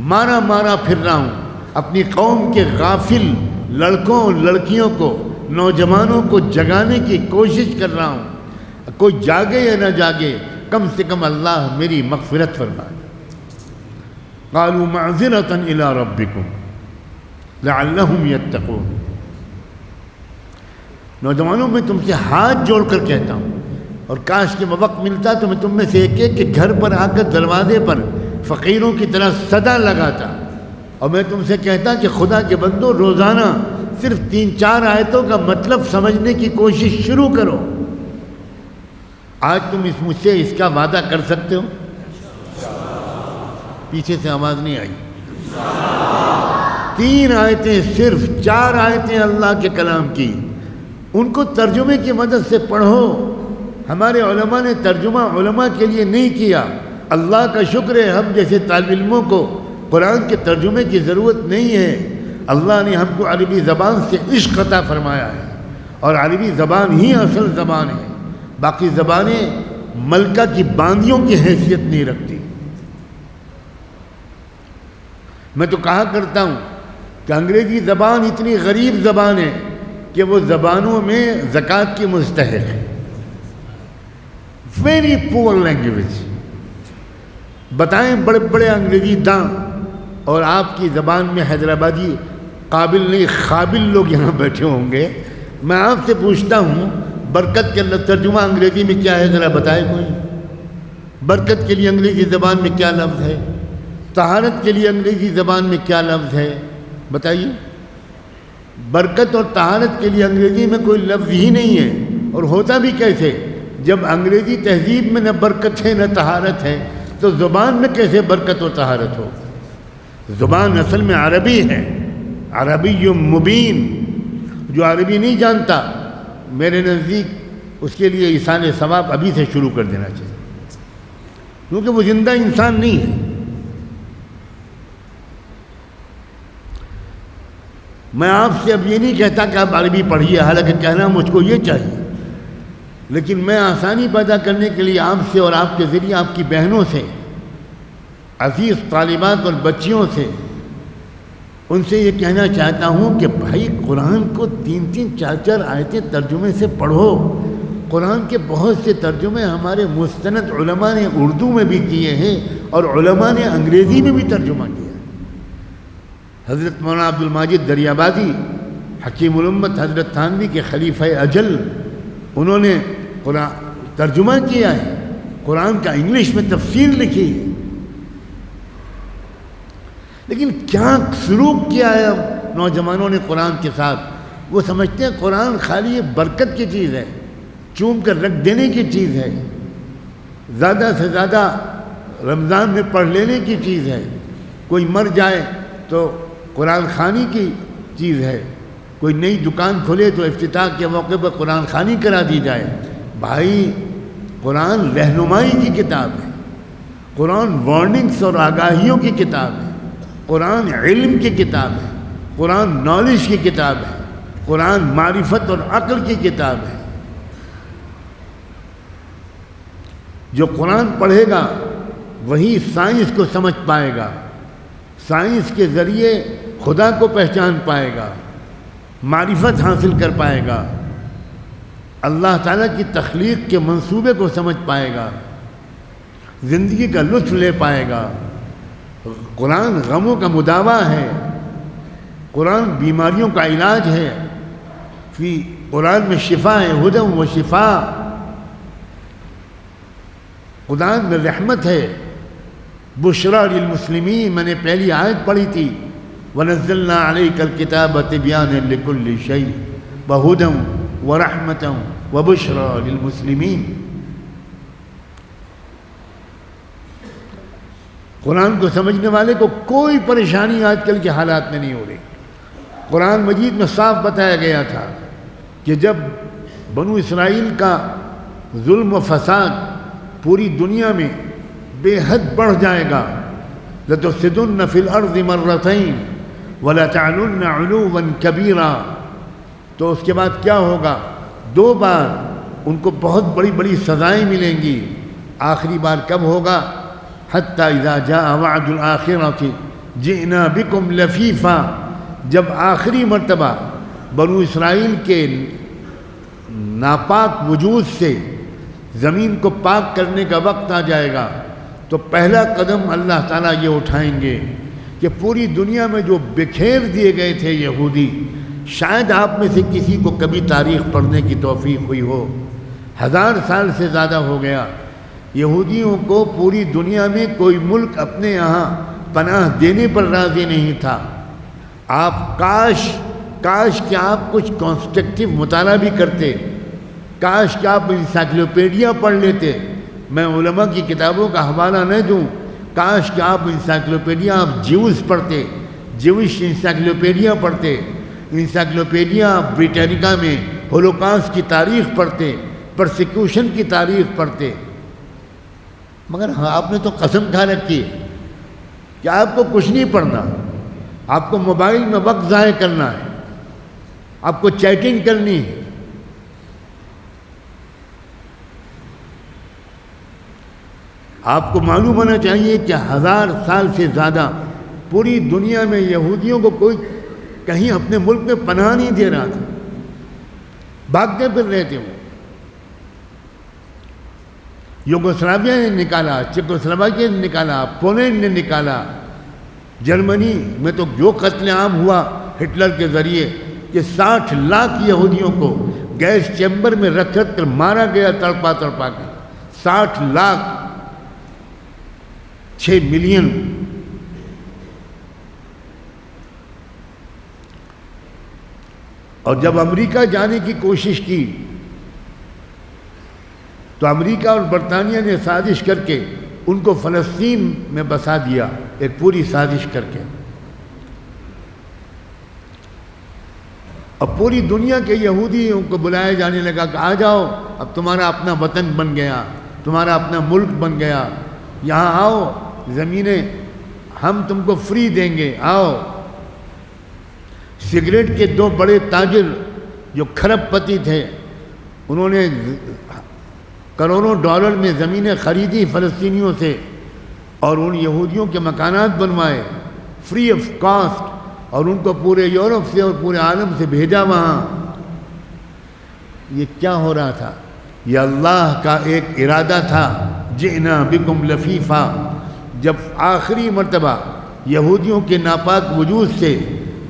مارا پھر رہا ہوں اپنی قوم کے غافل لڑکوں اور لڑکیوں کو، نوجوانوں کو جگانے کی کوشش کر رہا ہوں۔ کوئی جاگے یا نہ جاگے، کم سے کم اللہ میری مغفرت فرمائے۔ قالوا معذرة الى ربكم لعلهم يتقون۔ نوجوانوں میں تم سے ہاتھ جوڑ کر کہتا ہوں، اور کاش کہ وقت ملتا تو میں تم میں سے ایک کے گھر پر آ کر دروازے پر فقیروں کی طرح صدا لگاتا، اور میں تم سے کہتا کہ خدا کے بندو روزانہ صرف 3-4 آیتوں کا مطلب سمجھنے کی کوشش شروع کرو۔ آج تم مجھ سے اس کا وعدہ کر سکتے ہو؟ پیچھے سے آواز نہیں آئی۔ 3 آیتیں، صرف 4 آیتیں اللہ کے کلام کی، ان کو ترجمے کی مدد سے پڑھو۔ ہمارے علماء نے ترجمہ علماء کے لیے نہیں کیا۔ اللہ کا شکر ہے ہم جیسے طالب علموں کو قرآن کے ترجمے کی ضرورت نہیں ہے۔ اللہ نے ہم کو عربی زبان سے عشق عطا فرمایا ہے، اور عربی زبان ہی اصل زبان ہے۔ باقی زبانیں ملکہ کی باندیوں کی حیثیت نہیں رکھتی۔ میں تو کہا کرتا ہوں کہ انگریزی زبان اتنی غریب زبان ہے کہ وہ زبانوں میں زکوٰۃ کی مستحق ہے۔ Very poor language. بتائیں بڑے بڑے انگریزی داں اور آپ کی زبان میں حیدرآبادی قابل نہیں قابل لوگ یہاں بیٹھے ہوں گے۔ میں آپ سے پوچھتا ہوں برکت کے ترجمہ انگریزی میں کیا ہے، ذرا بتائے کوئی؟ برکت کے لیے انگریزی زبان میں کیا لفظ ہے؟ طہارت کے لیے انگریزی زبان میں کیا لفظ ہے؟ بتائیے۔ برکت اور طہارت کے لیے انگریزی میں کوئی لفظ ہی نہیں ہے، اور ہوتا بھی کیسے؟ جب انگریزی تہذیب میں نہ برکت ہے نہ طہارت ہے، تو زبان میں کیسے برکت و طہارت ہو؟ زبان اصل میں عربی ہے، عربی مبین۔ جو عربی نہیں جانتا، میرے نزدیک اس کے لیے احسان ثواب ابھی سے شروع کر دینا چاہیے، کیونکہ وہ زندہ انسان نہیں ہے۔ میں آپ سے اب یہ نہیں کہتا کہ آپ عربی پڑھیے، حالانکہ کہنا مجھ کو یہ چاہیے، لیکن میں آسانی پیدا کرنے کے لیے آپ سے اور آپ کے ذریعے آپ کی بہنوں سے، عزیز طالبات اور بچیوں سے، ان سے یہ کہنا چاہتا ہوں کہ بھائی قرآن کو 3-3 4-4 آیتیں ترجمے سے پڑھو۔ قرآن کے بہت سے ترجمے ہمارے مستند علماء نے اردو میں بھی کیے ہیں، اور علماء نے انگریزی میں بھی ترجمہ کیا۔ حضرت مولانا عبد الماجد دریابادی، حکیم الامت حضرت تھانوی کے خلیفہ اجل، انہوں نے قرآن ترجمہ کیا ہے، قرآن کا انگلش میں تفسیر لکھی ہے۔ لیکن کیا سلوک کیا ہے نوجوانوں نے قرآن کے ساتھ؟ وہ سمجھتے ہیں قرآن خالی برکت کی چیز ہے، چوم کر رکھ دینے کی چیز ہے، زیادہ سے زیادہ رمضان میں پڑھ لینے کی چیز ہے، کوئی مر جائے تو قرآن خوانی کی چیز ہے، کوئی نئی دکان کھلے تو افتتاح کے موقع پر قرآن خوانی کرا دی جائے۔ بھائی قرآن رہنمائی کی کتاب ہے، قرآن وارننگس اور آگاہیوں کی کتاب ہے، قرآن علم کی کتاب ہے، قرآن نالج کی کتاب ہے، قرآن معرفت اور عقل کی کتاب ہے۔ جو قرآن پڑھے گا وہی سائنس کو سمجھ پائے گا، سائنس کے ذریعے خدا کو پہچان پائے گا، معرفت حاصل کر پائے گا، اللہ تعالیٰ کی تخلیق کے منصوبے کو سمجھ پائے گا، زندگی کا لطف لے پائے گا۔ قرآن غموں کا مداوع ہے، قرآن بیماریوں کا علاج ہے، قرآن میں شفا ہے، ہدی و شفا، قرآن میں رحمت ہے، بشریٰ للمسلمین، میں نے پہلی آیت پڑھی تھی، وَنَزَّلْنَا عَلَيْكَ الْكِتَابَ تِبْيَانًا لِكُلِّ شَيْءٍ وَهُدًى وَرَحْمَةً وَبُشْرَىٰ لِلْمُسْلِمِينَ۔ قرآن کو سمجھنے والے کو کوئی پریشانی آج کل کے حالات میں نہیں ہو رہی۔ قرآن مجید میں صاف بتایا گیا تھا کہ جب بنو اسرائیل کا ظلم و فساد پوری دنیا میں بے حد بڑھ جائے گا، لَتُفْسِدُنَّ فِي الْأَرْضِ مَرَّتَيْنِ وَلَتَعْلُنَّ عُلُوًّا كَبِيرًا، تو اس کے بعد کیا ہوگا؟ 2 بار ان کو بہت بڑی بڑی سزائیں ملیں گی۔ آخری بار کب ہوگا؟ حَتَّى إِذَا جَاءَ وَعْدُ الْآخِرَةِ جِئْنَا بِكُمْ لَفِيفًا، جب آخری مرتبہ بنو اسرائیل کے ناپاک وجود سے زمین کو پاک کرنے کا وقت آ جائے گا تو پہلا قدم اللہ تعالیٰ یہ اٹھائیں گے کہ پوری دنیا میں جو بکھیر دیے گئے تھے یہودی، شاید آپ میں سے کسی کو کبھی تاریخ پڑھنے کی توفیق ہوئی ہو، 1000 سال سے زیادہ ہو گیا، یہودیوں کو پوری دنیا میں کوئی ملک اپنے یہاں پناہ دینے پر راضی نہیں تھا۔ آپ کاش کہ آپ کچھ کنسٹرکٹیو مطالعہ بھی کرتے، کاش کہ آپ انسائکلوپیڈیا پڑھ لیتے۔ میں علماء کی کتابوں کا حوالہ نہ دوں، کاش کہ آپ انسائکلوپیڈیا، آپ جیوز پڑھتے، جیوش انسائکلوپیڈیا پڑھتے، انسائکلوپیڈیا بریٹینیکا میں ہولوکاسٹ کی تاریخ پڑھتے، پرسیکیوشن کی تاریخ پڑھتے۔ مگر ہاں آپ نے تو قسم کھا رکھی ہے کہ آپ کو کچھ نہیں پڑھنا، آپ کو موبائل میں وقت ضائع کرنا ہے، آپ کو چیٹنگ کرنی ہے۔ آپ کو معلوم ہونا چاہیے کہ 1000 سال سے زیادہ پوری دنیا میں یہودیوں کو کوئی کہیں اپنے ملک میں پناہ نہیں دے رہا تھا، بھاگتے پھر رہے تھے۔ وہ یوگوسلاویا نے نکالا، چیکوسلواکیا نے نکالا، پولینڈ نے نکالا، جرمنی میں تو جو قتل عام ہوا ہٹلر کے ذریعے کہ 60 لاکھ یہودیوں کو گیس چیمبر میں رکھ کر مارا گیا، تڑپا تڑپا کے، 60 لاکھ، 6 ملین۔ اور جب امریکہ جانے کی کوشش کی تو امریکہ اور برطانیہ نے سازش کر کے ان کو فلسطین میں بسا دیا، ایک پوری سازش کر کے۔ اب پوری دنیا کے یہودیوں کو بلایا جانے لگا کہ آ جاؤ، اب تمہارا اپنا وطن بن گیا، تمہارا اپنا ملک بن گیا، یہاں آؤ، زمینیں ہم تم کو فری دیں گے، آؤ۔ سگریٹ کے 2 بڑے تاجر جو کھرب پتی تھے، انہوں نے کروڑوں ڈالر میں زمینیں خریدی فلسطینیوں سے اور ان یہودیوں کے مکانات بنوائے فری آف کاسٹ، اور ان کو پورے یورپ سے اور پورے عالم سے بھیجا وہاں۔ یہ کیا ہو رہا تھا؟ یہ اللہ کا ایک ارادہ تھا، جئنا بکم لفیفا، جب آخری مرتبہ یہودیوں کے ناپاک وجود سے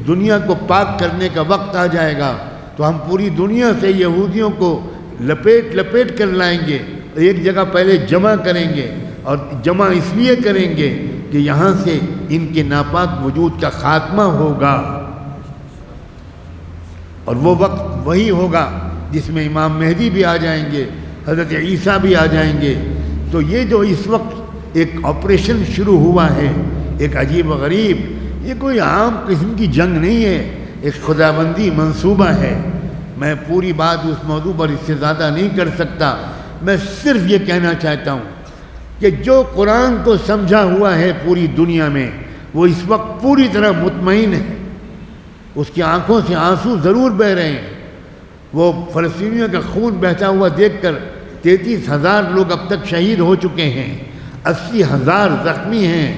دنیا کو پاک کرنے کا وقت آ جائے گا تو ہم پوری دنیا سے یہودیوں کو لپیٹ کر لائیں گے، ایک جگہ پہلے جمع کریں گے، اور جمع اس لیے کریں گے کہ یہاں سے ان کے ناپاک وجود کا خاتمہ ہوگا۔ اور وہ وقت وہی ہوگا جس میں امام مہدی بھی آ جائیں گے، حضرت عیسیٰ بھی آ جائیں گے۔ تو یہ جو اس وقت ایک آپریشن شروع ہوا ہے، ایک عجیب و غریب، یہ کوئی عام قسم کی جنگ نہیں ہے، ایک خداوندی منصوبہ ہے۔ میں پوری بات اس موضوع پر اس سے زیادہ نہیں کر سکتا، میں صرف یہ کہنا چاہتا ہوں کہ جو قرآن کو سمجھا ہوا ہے پوری دنیا میں، وہ اس وقت پوری طرح مطمئن ہے، اس کی آنکھوں سے آنسو ضرور بہہ رہے ہیں۔ وہ فلسطینیوں کا خون بہتا ہوا دیکھ کر 33,000 لوگ اب تک شہید ہو چکے ہیں، 80,000 زخمی ہیں،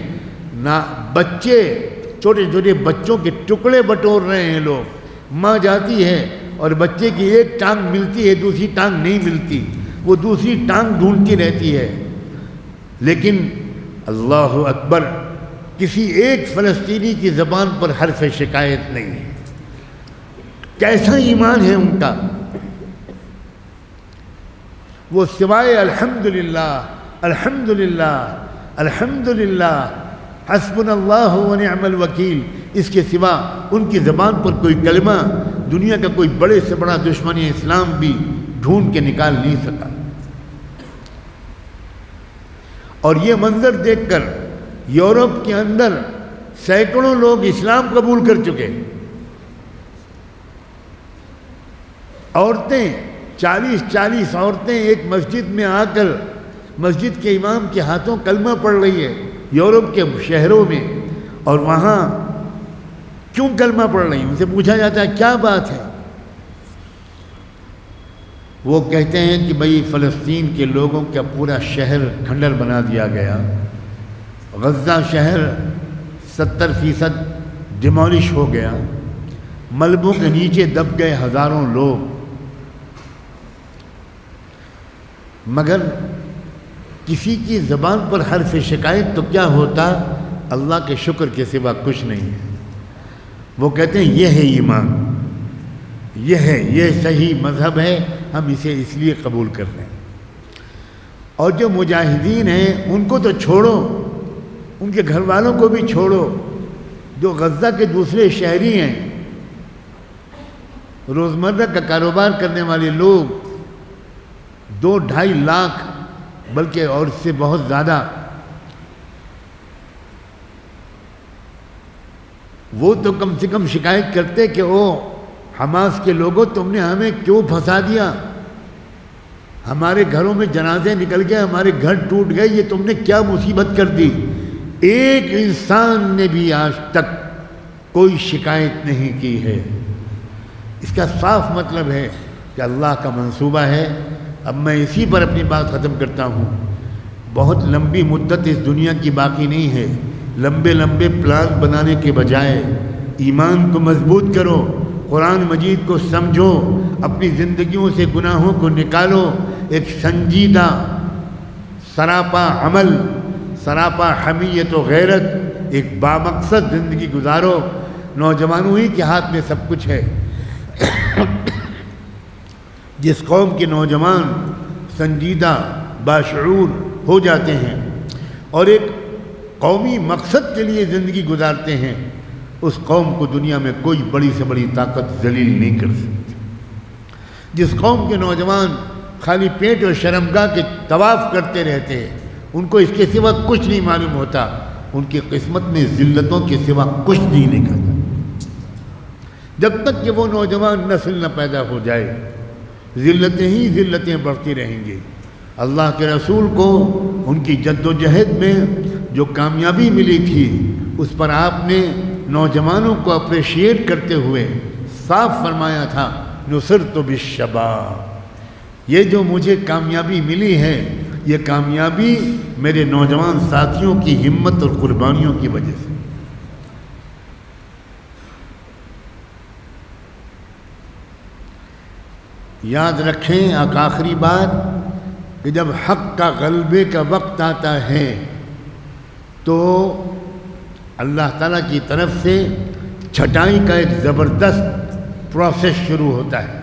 بچے، چھوٹے چھوٹے بچوں کے ٹکڑے بٹور رہے ہیں لوگ۔ ماں جاتی ہے اور بچے کی ایک ٹانگ ملتی ہے، دوسری ٹانگ نہیں ملتی، وہ دوسری ٹانگ ڈھونڈتی رہتی ہے۔ لیکن اللہ اکبر، کسی ایک فلسطینی کی زبان پر حرف شکایت نہیں ہے۔ کیسا ایمان ہے ان کا! وہ سوائے الحمدللہ الحمدللہ الحمدللہ حسبنا اللہ و نعم الوکیل، اس کے سوا ان کی زبان پر کوئی کلمہ دنیا کا کوئی بڑے سے بڑا دشمن اسلام بھی ڈھونڈ کے نکال نہیں سکا۔ اور یہ منظر دیکھ کر یورپ کے اندر سینکڑوں لوگ اسلام قبول کر چکے۔ عورتیں 40 عورتیں ایک مسجد میں آ کر مسجد کے امام کے ہاتھوں کلمہ پڑھ رہی ہے یورپ کے شہروں میں، اور وہاں کیوں کلمہ پڑھ رہی ہیں؟ ان سے پوچھا جاتا ہے کیا بات ہے؟ وہ کہتے ہیں کہ بھئی فلسطین کے لوگوں کا پورا شہر کھنڈر بنا دیا گیا، غزہ شہر 70% ڈیمولش ہو گیا، ملبوں کے نیچے دب گئے ہزاروں لوگ، مگر کسی کی زبان پر حرف شکایت تو کیا ہوتا؟ اللہ کے شکر کے سوا کچھ نہیں ہے۔ وہ کہتے ہیں یہ ہے ایمان، یہ صحیح مذہب ہے، ہم اسے اس لیے قبول کر رہے ہیں۔ اور جو مجاہدین ہیں ان کو تو چھوڑو، ان کے گھر والوں کو بھی چھوڑو، جو غزہ کے دوسرے شہری ہیں، روزمرہ کا کاروبار کرنے والے لوگ 2-2.5 لاکھ بلکہ اور اس سے بہت زیادہ، وہ تو کم سے کم شکایت کرتے کہ او حماس کے لوگوں، تم نے ہمیں کیوں پھنسا دیا؟ ہمارے گھروں میں جنازے نکل گئے، ہمارے گھر ٹوٹ گئے، یہ تم نے کیا مصیبت کر دی؟ ایک انسان نے بھی آج تک کوئی شکایت نہیں کی ہے۔ اس کا صاف مطلب ہے کہ اللہ کا منصوبہ ہے۔ اب میں اسی پر اپنی بات ختم کرتا ہوں۔ بہت لمبی مدت اس دنیا کی باقی نہیں ہے۔ لمبے پلان بنانے کے بجائے ایمان کو مضبوط کرو، قرآن مجید کو سمجھو، اپنی زندگیوں سے گناہوں کو نکالو، ایک سنجیدہ سراپا عمل، سراپا حمیت و غیرت، ایک بامقصد زندگی گزارو۔ نوجوانوں ہی کے ہاتھ میں سب کچھ ہے۔ جس قوم کے نوجوان سنجیدہ باشعور ہو جاتے ہیں اور ایک قومی مقصد کے لیے زندگی گزارتے ہیں، اس قوم کو دنیا میں کوئی بڑی سے بڑی طاقت ذلیل نہیں کر سکتی۔ جس قوم کے نوجوان خالی پیٹ اور شرمگاہ کے طواف کرتے رہتے ہیں، ان کو اس کے سوا کچھ نہیں معلوم ہوتا، ان کی قسمت میں ذلتوں کے سوا کچھ نہیں نکلتا۔ جب تک کہ وہ نوجوان نسل نہ پیدا ہو جائے، ذلتیں ہی ذلتیں بڑھتی رہیں گی۔ اللہ کے رسول کو ان کی جد و جہد میں جو کامیابی ملی تھی، اس پر آپ نے نوجوانوں کو اپریشیٹ کرتے ہوئے صاف فرمایا تھا، نصرت بالشباب، یہ جو مجھے کامیابی ملی ہے، یہ کامیابی میرے نوجوان ساتھیوں کی ہمت اور قربانیوں کی وجہ سے۔ یاد رکھیں ایک آخری بات، کہ جب حق کا غلبے کا وقت آتا ہے تو اللہ تعالیٰ کی طرف سے چھٹائی کا ایک زبردست پروسیس شروع ہوتا ہے۔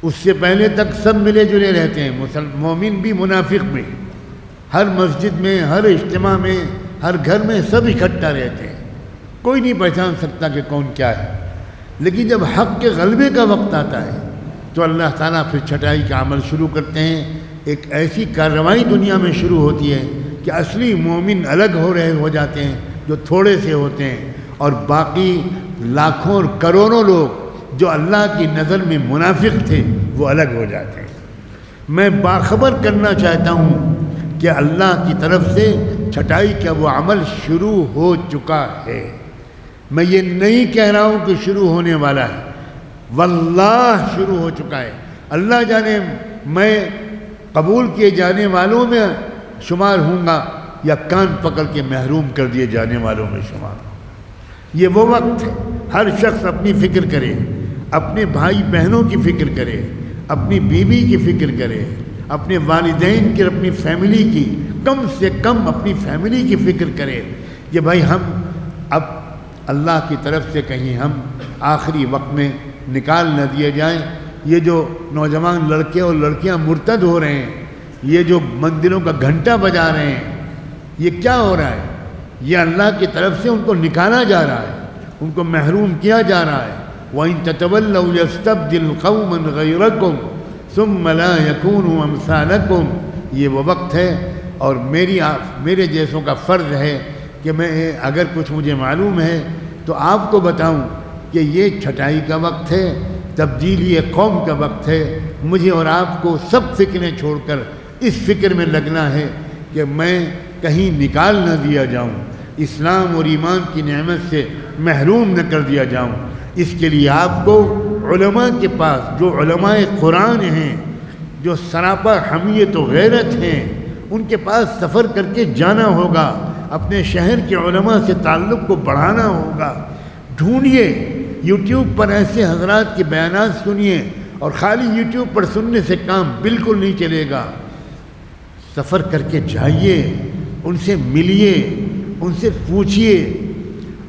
اس سے پہلے تک سب ملے جلے رہتے ہیں، مومن بھی منافق بھی، ہر مسجد میں، ہر اجتماع میں، ہر گھر میں سب اکٹھا رہتے ہیں، کوئی نہیں پہچان سکتا کہ کون کیا ہے۔ لیکن جب حق کے غلبے کا وقت آتا ہے، تو اللہ تعالیٰ پھر چھٹائی کا عمل شروع کرتے ہیں. ایک ایسی کارروائی دنیا میں شروع ہوتی ہے کہ اصلی مومن الگ ہو جاتے ہیں جو تھوڑے سے ہوتے ہیں، اور باقی لاکھوں اور کروڑوں لوگ جو اللہ کی نظر میں منافق تھے وہ الگ ہو جاتے ہیں. میں باخبر کرنا چاہتا ہوں کہ اللہ کی طرف سے چھٹائی کا وہ عمل شروع ہو چکا ہے. میں یہ نہیں کہہ رہا ہوں کہ شروع ہونے والا ہے، واللہ شروع ہو چکا ہے. اللہ جانے میں قبول کیے جانے والوں میں شمار ہوں گا یا کان پکڑ کے محروم کر دیے جانے والوں میں شمار ہوں گا. یہ وہ وقت ہے، ہر شخص اپنی فکر کرے، اپنے بھائی بہنوں کی فکر کرے، اپنی بیوی کی فکر کرے، اپنے والدین کی، اپنی فیملی کی، کم سے کم اپنی فیملی کی فکر کرے کہ بھائی ہم اب اللہ کی طرف سے کہیں ہم آخری وقت میں نکال نہ دیے جائیں. یہ جو نوجوان لڑکے اور لڑکیاں مرتد ہو رہے ہیں، یہ جو مندروں کا گھنٹا بجا رہے ہیں، یہ کیا ہو رہا ہے؟ یہ اللہ کی طرف سے ان کو نکالا جا رہا ہے، ان کو محروم کیا جا رہا ہے. وَإِن تَتَوَلَّوْا يَسْتَبْدِلْ قَوْمًا غَيْرَكُمْ ثُمَّ لَا يَكُونُوا أَمْثَالَكُمْ. یہ وہ وقت ہے اور میرے جیسوں کا فرض ہے کہ میں اگر کچھ مجھے معلوم ہے تو آپ کو بتاؤں کہ یہ چھٹائی کا وقت ہے، تبدیلی قوم کا وقت ہے. مجھے اور آپ کو سب فکریں چھوڑ کر اس فکر میں لگنا ہے کہ میں کہیں نکال نہ دیا جاؤں، اسلام اور ایمان کی نعمت سے محروم نہ کر دیا جاؤں. اس کے لیے آپ کو علماء کے پاس، جو علماء قرآن ہیں، جو سراپا حمیت و غیرت ہیں، ان کے پاس سفر کر کے جانا ہوگا. اپنے شہر کے علماء سے تعلق کو بڑھانا ہوگا. ڈھونڈیے، یوٹیوب پر ایسے حضرات کے بیانات سنیے، اور خالی یوٹیوب پر سننے سے کام بالکل نہیں چلے گا. سفر کر کے جائیے، ان سے ملیے، ان سے پوچھیے.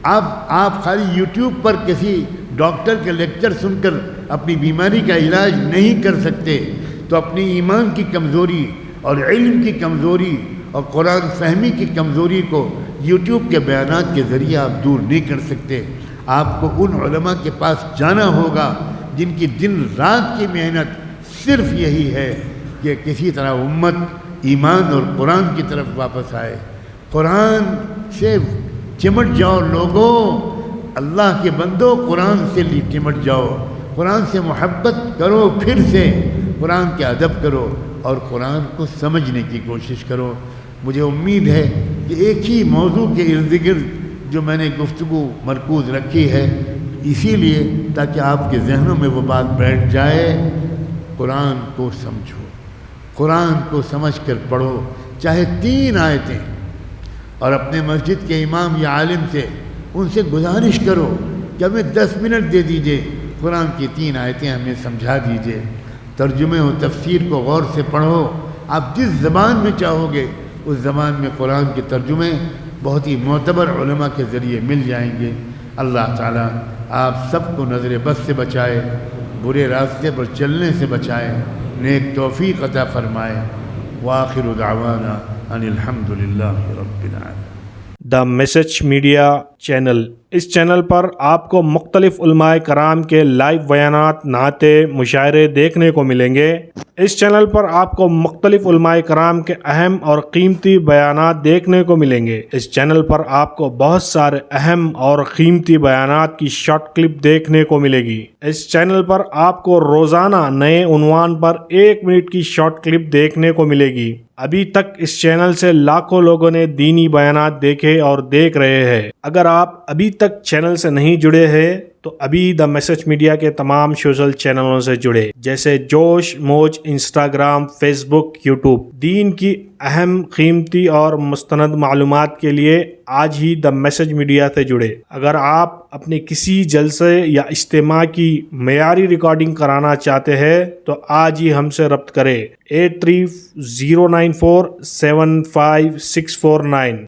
آپ خالی یوٹیوب پر کسی ڈاکٹر کے لیکچر سن کر اپنی بیماری کا علاج نہیں کر سکتے، تو اپنی ایمان کی کمزوری اور علم کی کمزوری اور قرآن فہمی کی کمزوری کو یوٹیوب کے بیانات کے ذریعے آپ دور نہیں کر سکتے. آپ کو ان علماء کے پاس جانا ہوگا جن کی دن رات کی محنت صرف یہی ہے کہ کسی طرح امت ایمان اور قرآن کی طرف واپس آئے. قرآن سے چمٹ جاؤ لوگوں، اللہ کے بندو، قرآن سے چمٹ جاؤ، قرآن سے محبت کرو، پھر سے قرآن کے ادب کرو اور قرآن کو سمجھنے کی کوشش کرو. مجھے امید ہے کہ ایک ہی موضوع کے ارد گرد جو میں نے گفتگو مرکوز رکھی ہے، اسی لیے تاکہ آپ کے ذہنوں میں وہ بات بیٹھ جائے. قرآن کو سمجھو، قرآن کو سمجھ کر پڑھو، چاہے 3 آیتیں، اور اپنے مسجد کے امام یا عالم سے ان سے گزارش کرو کہ ہمیں 10 منٹ دے دیجئے، قرآن کی 3 آیتیں ہمیں سمجھا دیجئے. ترجمے و تفسیر کو غور سے پڑھو. آپ جس زبان میں چاہو گے اس زبان میں قرآن کے ترجمے بہت ہی معتبر علماء کے ذریعے مل جائیں گے. اللہ تعالیٰ آپ سب کو نظر بد سے بچائے، برے راستے پر چلنے سے بچائے، نیک توفیق عطا فرمائے. وآخر دعوانا ان الحمدللہ رب العالمین. دا میسج میڈیا چینل، اس چینل پر آپ کو مختلف علماء کرام کے لائیو بیانات، نعتیں، مشاعرے دیکھنے کو ملیں گے. اس چینل پر آپ کو مختلف علماء کرام کے اہم اور قیمتی بیانات دیکھنے کو ملیں گے. اس چینل پر آپ کو بہت سارے اہم اور قیمتی بیانات کی شارٹ کلپ دیکھنے کو ملے گی. اس چینل پر آپ کو روزانہ نئے عنوان پر 1 منٹ کی شارٹ کلپ دیکھنے کو ملے گی. ابھی تک اس چینل سے لاکھوں لوگوں نے دینی بیانات دیکھے اور دیکھ رہے ہیں. اگر آپ ابھی تک چینل سے نہیں جڑے ہیں تو ابھی دا میسج میڈیا کے تمام سوشل چینلوں سے جڑے، جیسے جوش، موج، انسٹاگرام، فیس بک، یوٹیوب. دین کی اہم، قیمتی اور مستند معلومات کے لیے آج ہی دا میسج میڈیا سے جڑے. اگر آپ اپنے کسی جلسے یا اجتماع کی معیاری ریکارڈنگ کرانا چاہتے ہیں تو آج ہی ہم سے رابطہ کریں. 8309475649